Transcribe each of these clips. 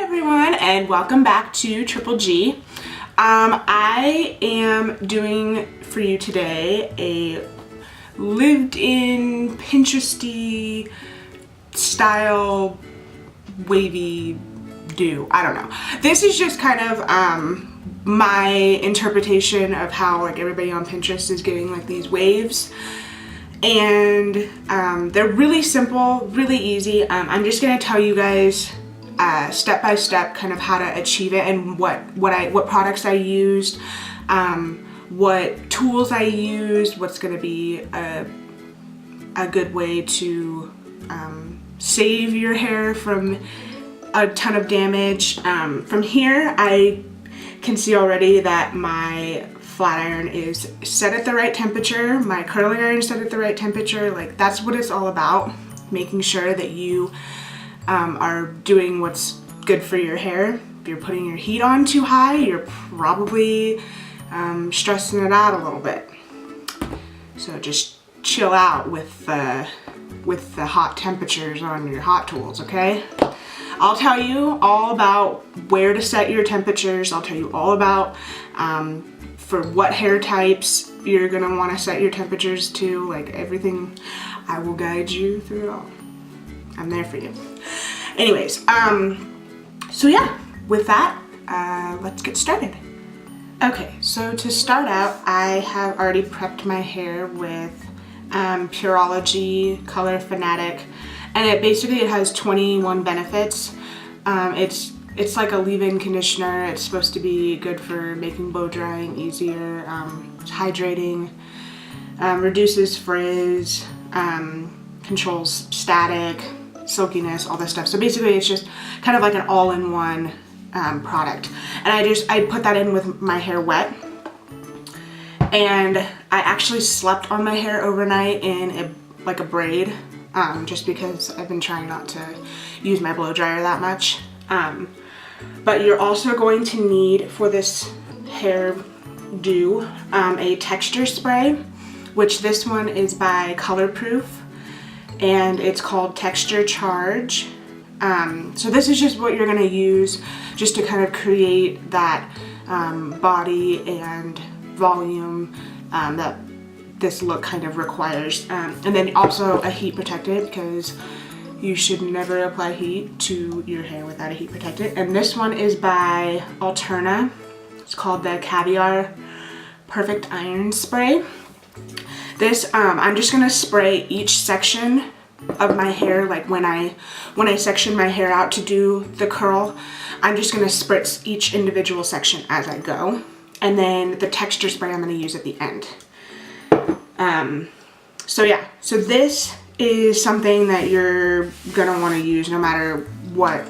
everyone, and welcome back to Triple G. I am doing for you today a lived-in Pinteresty style wavy do. I don't know. This is just kind of my interpretation of how like everybody on Pinterest is getting like these waves. And they're really simple, really easy. I'm just gonna tell you guys step by step kind of how to achieve it and what products I used, what tools I used, what's gonna be a good way to save your hair from a ton of damage. From here, I can see already that my flat iron is set at the right temperature, my curling iron is set at the right temperature. Like, that's what it's all about, making sure that you are doing what's good for your hair. If you're putting your heat on too high, you're probably stressing it out a little bit. So just chill out with the hot temperatures on your hot tools, okay? I'll tell you all about where to set your temperatures. I'll tell you all about for what hair types you're gonna want to set your temperatures to, like everything. I will guide you through it all. I'm there for you. Anyways, so yeah, with that, let's get started. Okay, so to start out, I have already prepped my hair with Pureology Color Fanatic, and it has 21 benefits. It's like a leave-in conditioner. It's supposed to be good for making blow drying easier, it's hydrating, reduces frizz, controls static, silkiness, all this stuff. So basically it's just kind of like an all-in-one product. And I put that in with my hair wet. And I actually slept on my hair overnight in a braid, just because I've been trying not to use my blow dryer that much. But you're also going to need for this hair do a texture spray, which this one is by Colorproof, and it's called Texture Charge. So this is just what you're going to use just to kind of create that body and volume that this look kind of requires. And then also a heat protectant, because you should never apply heat to your hair without a heat protectant. And this one is by Alterna. It's called the Caviar Perfect Iron Spray. This, I'm just gonna spray each section of my hair. Like when I section my hair out to do the curl, I'm just gonna spritz each individual section as I go. And then the texture spray I'm gonna use at the end. So yeah, so this is something that you're gonna want to use no matter what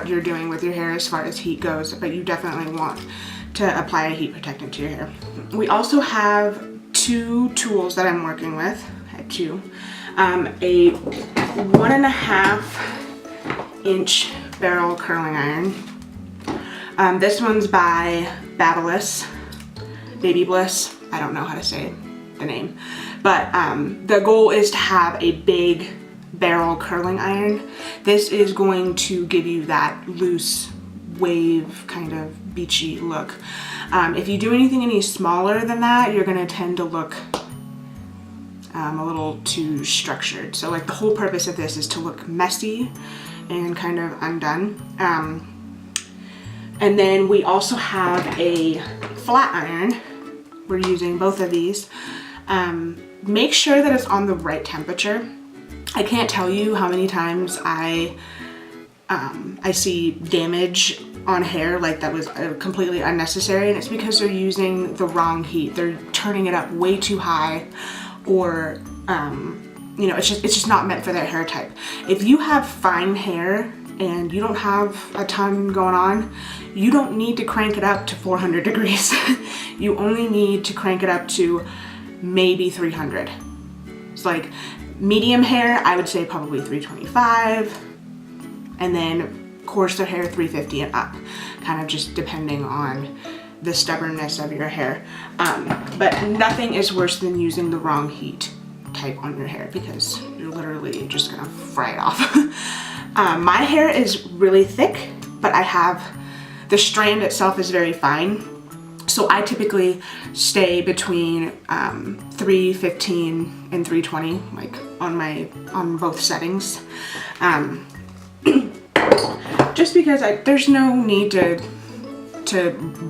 you're doing with your hair as far as heat goes, but you definitely want to apply a heat protectant to your hair. We also have two tools that I'm working with. I have two. A 1.5 inch barrel curling iron. This one's by Babybliss. I don't know how to say the name. But the goal is to have a big barrel curling iron. This is going to give you that loose wave kind of beachy look. If you do anything any smaller than that, you're going to tend to look a little too structured. So like the whole purpose of this is to look messy and kind of undone. And then we also have a flat iron. We're using both of these. Make sure that it's on the right temperature. I can't tell you how many times I see damage on hair like that was completely unnecessary, and it's because they're using the wrong heat. They're turning it up way too high, or you know, it's just not meant for their hair type. If you have fine hair and you don't have a ton going on, you don't need to crank it up to 400 degrees. You only need to crank it up to maybe 300. It's like medium hair, I would say probably 325, and then coarser hair 350 and up, kind of just depending on the stubbornness of your hair. But nothing is worse than using the wrong heat type on your hair, because you're literally just gonna fry it off. My hair is really thick, but I have, the strand itself is very fine. So I typically stay between 315 and 320, like on both settings. Just because there's no need to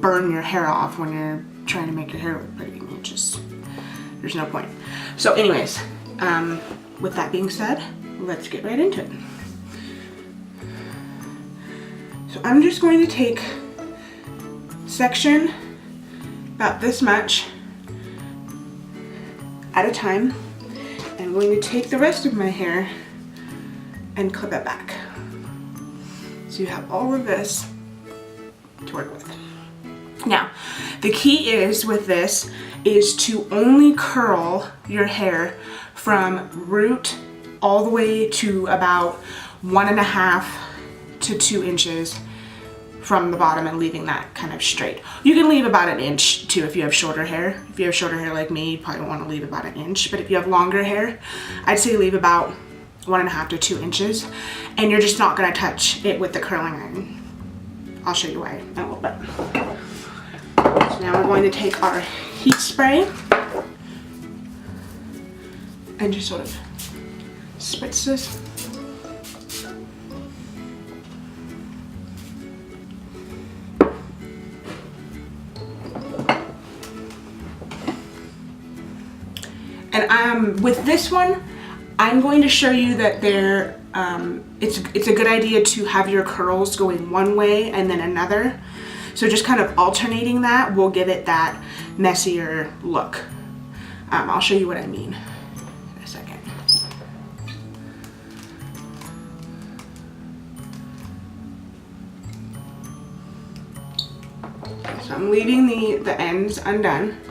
burn your hair off when you're trying to make your hair look pretty. There's no point. So anyways, with that being said, let's get right into it. So I'm just going to take section about this much at a time. I'm going to take the rest of my hair and clip it back. So you have all of this to work with. Now, the key is with this is to only curl your hair from root all the way to about 1.5 to 2 inches from the bottom and leaving that kind of straight. You can leave about 1 inch too if you have shorter hair. If you have shorter hair like me, you probably want to leave about 1 inch, but if you have longer hair, I'd say leave about 1.5 to 2 inches, and you're just not going to touch it with the curling iron. I'll show you why in a little bit. So now we're going to take our heat spray and just sort of spritz this. And with this one, I'm going to show you that it's a good idea to have your curls going one way and then another. So just kind of alternating that will give it that messier look. I'll show you what I mean in a second. So I'm leaving the ends undone.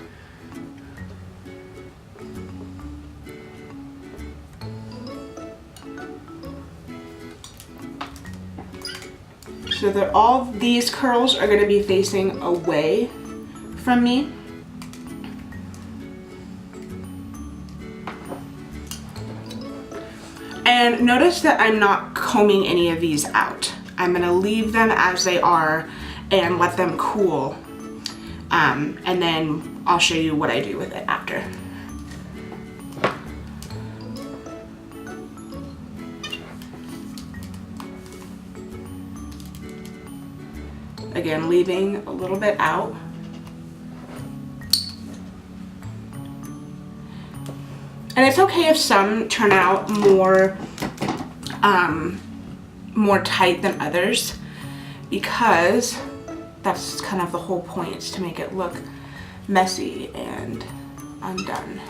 So that all these curls are going to be facing away from me. And notice that I'm not combing any of these out. I'm going to leave them as they are and let them cool. And then I'll show you what I do with it after. Again, leaving a little bit out. And it's okay if some turn out more tight than others, because that's kind of the whole point, is to make it look messy and undone.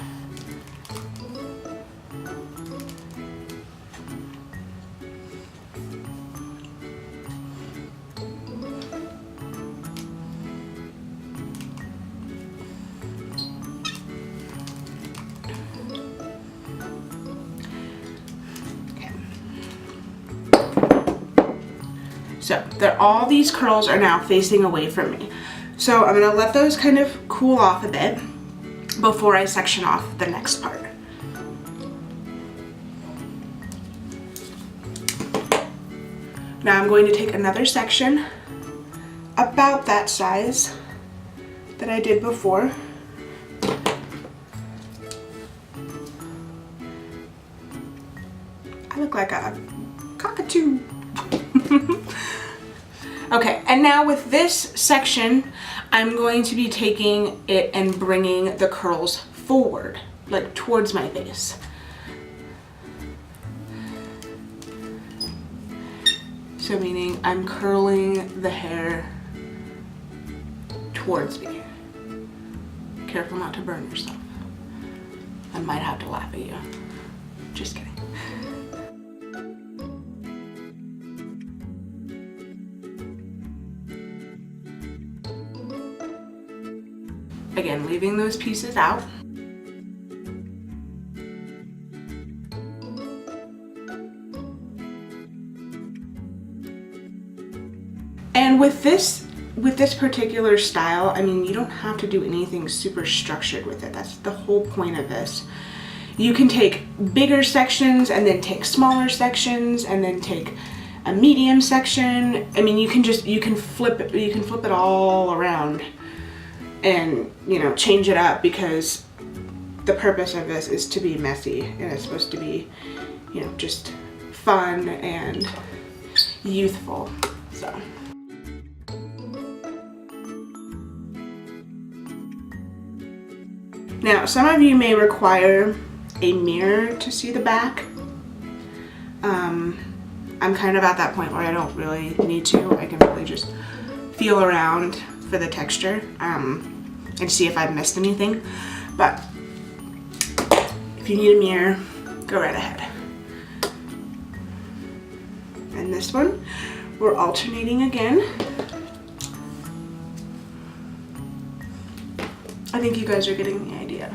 So all these curls are now facing away from me. So I'm gonna let those kind of cool off a bit before I section off the next part. Now I'm going to take another section about that size that I did before. I look like a cockatoo. Okay, and now with this section, I'm going to be taking it and bringing the curls forward, like towards my face. So meaning I'm curling the hair towards me. Careful not to burn yourself. I might have to laugh at you. Just kidding. Again, leaving those pieces out. And with this particular style, I mean, you don't have to do anything super structured with it. That's the whole point of this. You can take bigger sections and then take smaller sections and then take a medium section. I mean, you can flip it all around and, you know, change it up, because the purpose of this is to be messy, and it's supposed to be, you know, just fun and youthful. So now, some of you may require a mirror to see the back. I'm kind of at that point where I don't really need to. I can really just feel around for the texture and see if I've missed anything. But if you need a mirror, go right ahead. And this one, we're alternating again. I think you guys are getting the idea.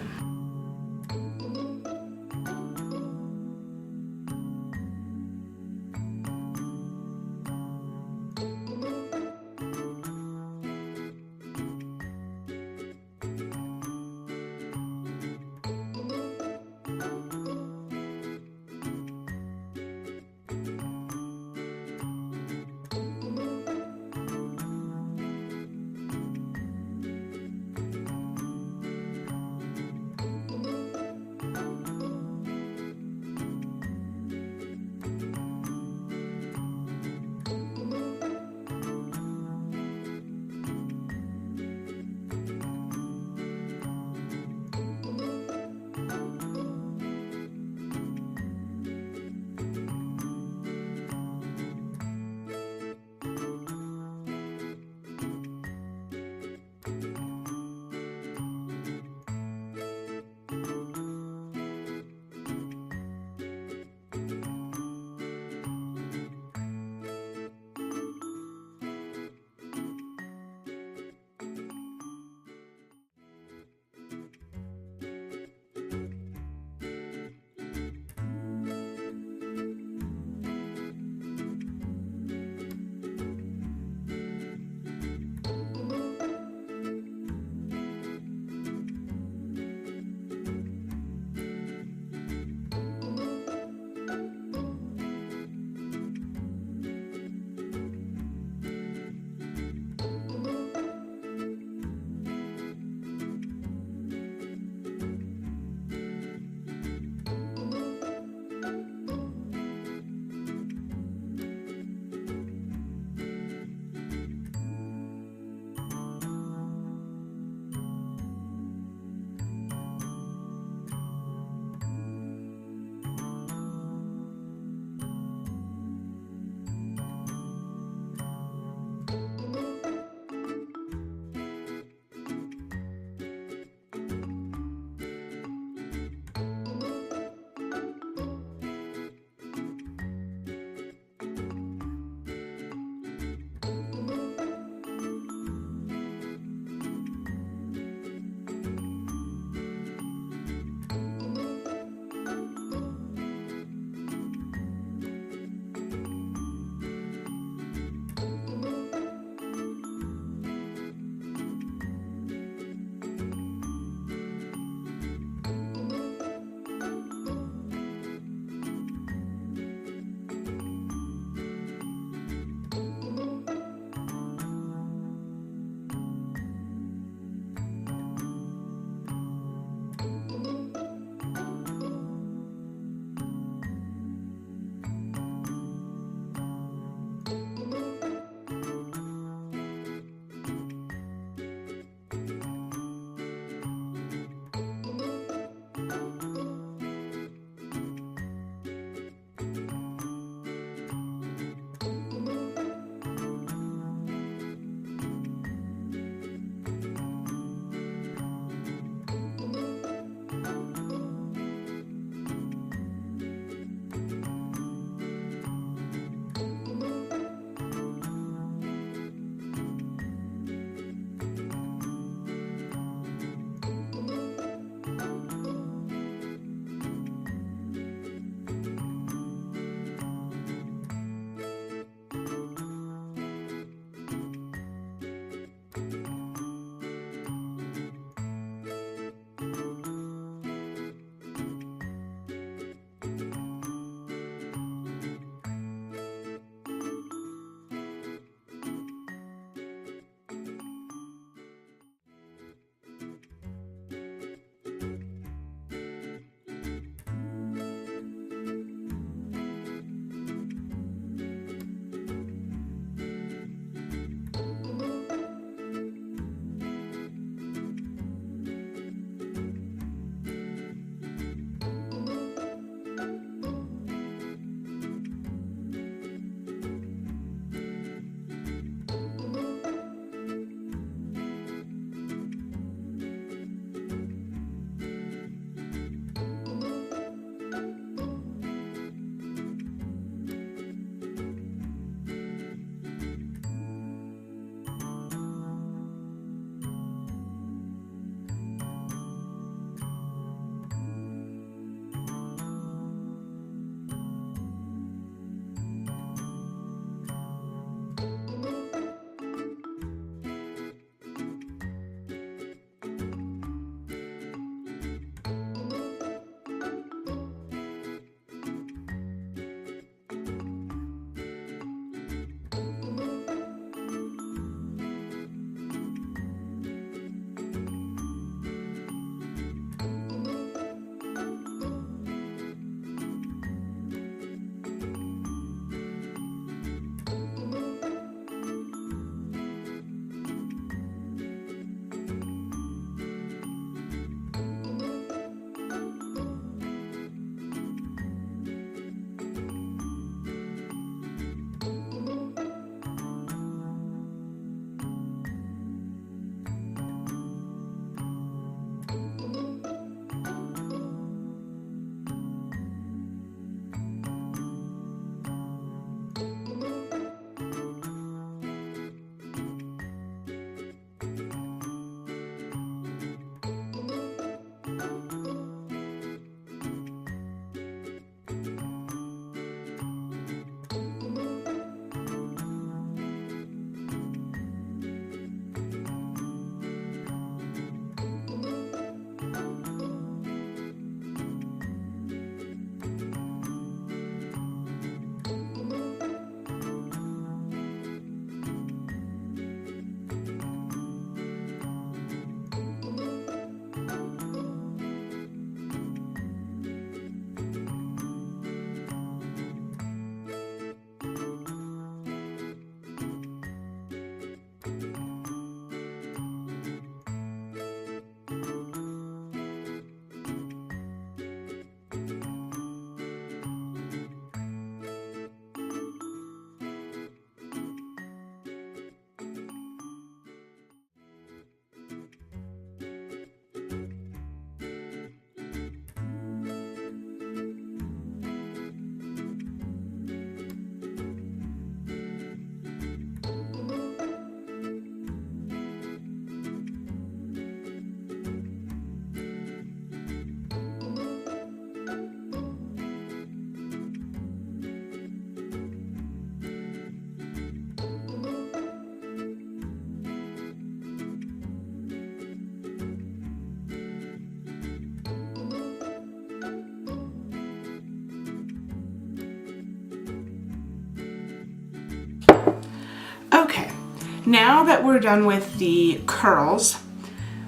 now that we're done with the curls,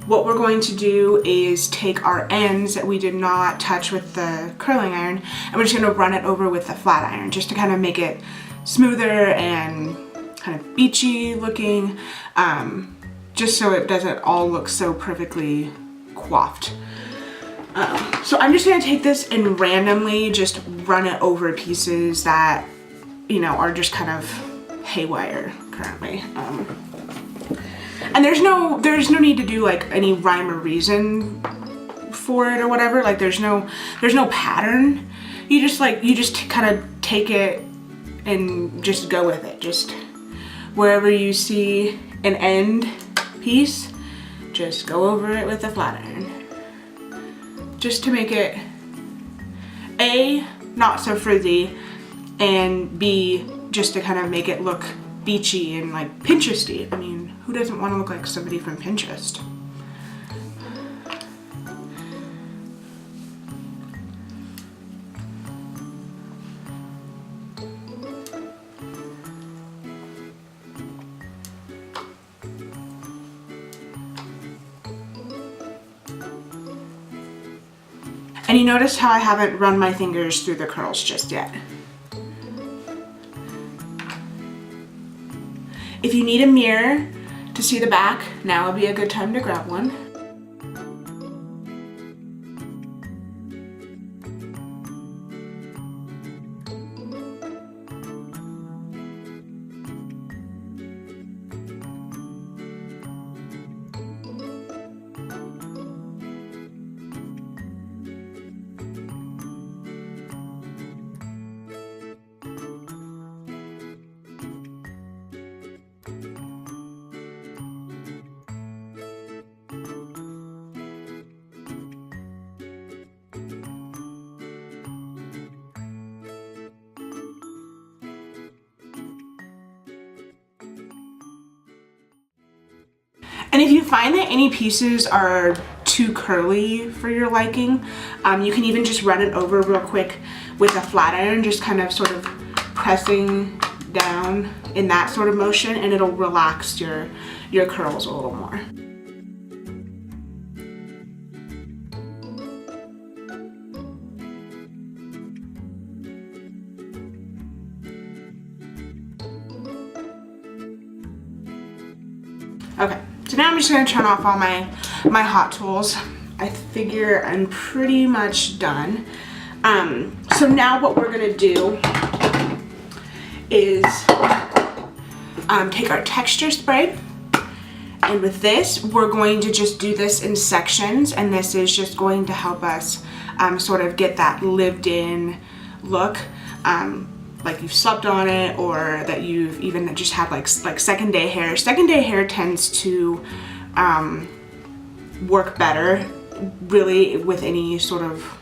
what we're going to do is take our ends that we did not touch with the curling iron, and we're just going to run it over with the flat iron just to kind of make it smoother and kind of beachy looking, just so it doesn't all look so perfectly coiffed. So I'm just going to take this and randomly just run it over pieces that, you know, are just kind of haywire currently. And there's no need to do like any rhyme or reason for it or whatever. Like there's no pattern. You just kind of take it and just go with it. Just wherever you see an end piece, just go over it with a flat iron. Just to make it A, not so frizzy, and B, just to kind of make it look beachy and like Pinteresty. I mean, who doesn't want to look like somebody from Pinterest? And you notice how I haven't run my fingers through the curls just yet. If you need a mirror to see the back, now would be a good time to grab one. And if you find that any pieces are too curly for your liking, you can even just run it over real quick with a flat iron, just kind of sort of pressing down in that sort of motion, and it'll relax your curls a little more. Okay, so now I'm just gonna turn off all my hot tools. I figure I'm pretty much done. So now what we're gonna do is take our texture spray, and with this, we're going to just do this in sections, and this is just going to help us sort of get that lived in look. Like you've slept on it, or that you've even just had like second day hair. Second day hair tends to work better really with any sort of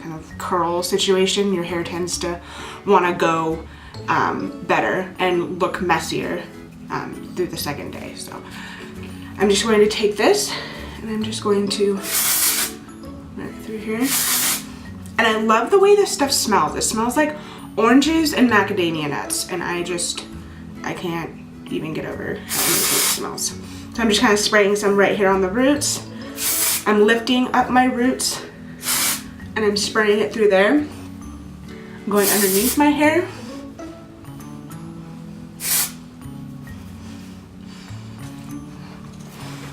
kind of curl situation. Your hair tends to want to go better and look messier through the second day. So I'm just going to take this and I'm just going to run it through here. And I love the way this stuff smells. It smells like oranges and macadamia nuts, and I can't even get over how amazing it smells. So I'm just kind of spraying some right here on the roots. I'm lifting up my roots and I'm spraying it through there. I'm going underneath my hair.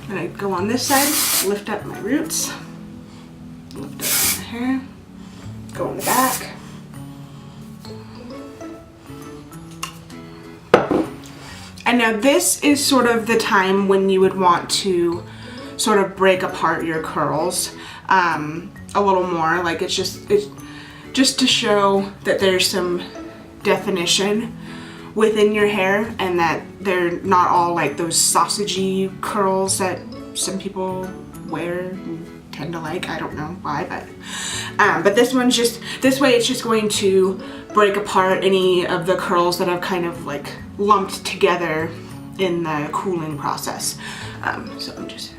And I go on this side, lift up my roots, lift up my hair, go in the back. And now this is sort of the time when you would want to sort of break apart your curls a little more. Like it's just to show that there's some definition within your hair, and that they're not all like those sausagey curls that some people wear and tend to like. I don't know why, but this one's just, this way it's just going to break apart any of the curls that have kind of like lumped together in the cooling process. So I'm just,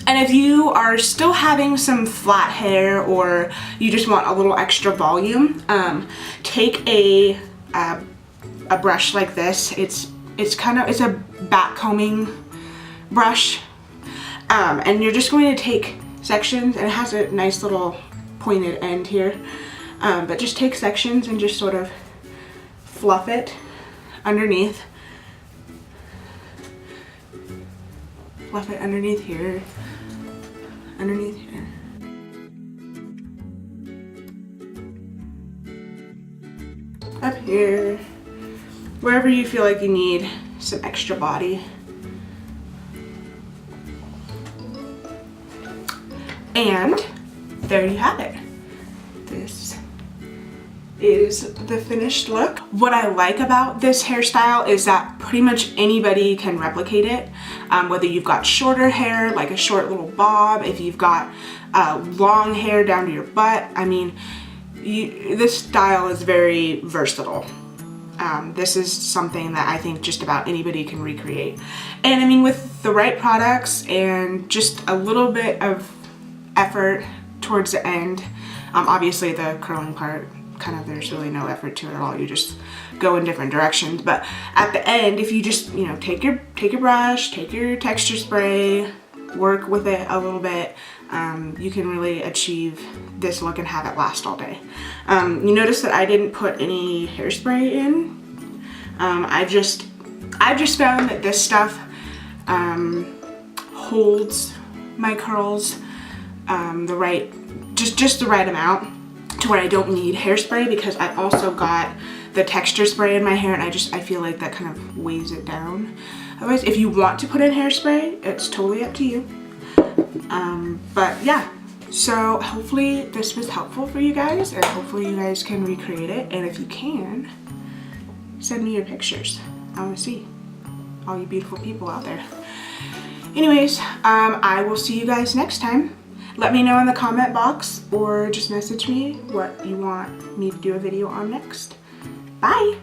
and if you are still having some flat hair, or you just want a little extra volume, take a brush like this. It's it's a back combing brush. And you're just going to take sections, and it has a nice little pointed end here. But just take sections and just sort of fluff it underneath. Fluff it underneath here. Underneath here. Up here. Wherever you feel like you need some extra body. And there you have it. This is the finished look. What I like about this hairstyle is that pretty much anybody can replicate it. Whether you've got shorter hair, like a short little bob, if you've got long hair down to your butt. I mean, this style is very versatile. This is something that I think just about anybody can recreate. And I mean, with the right products and just a little bit of effort towards the end, obviously the curling part, kind of, there's really no effort to it at all. You just go in different directions. But at the end, if you just, you know, take your brush, take your texture spray, work with it a little bit, you can really achieve this look and have it last all day. You notice that I didn't put any hairspray in. I just found that this stuff holds my curls just the right amount to where I don't need hairspray, because I also got the texture spray in my hair, and I feel like that kind of weighs it down. Otherwise, if you want to put in hairspray, it's totally up to you. But yeah, so hopefully this was helpful for you guys, and hopefully you guys can recreate it. And if you can, send me your pictures. I want to see all you beautiful people out there. Anyways, I will see you guys next time. Let me know in the comment box or just message me what you want me to do a video on next. Bye!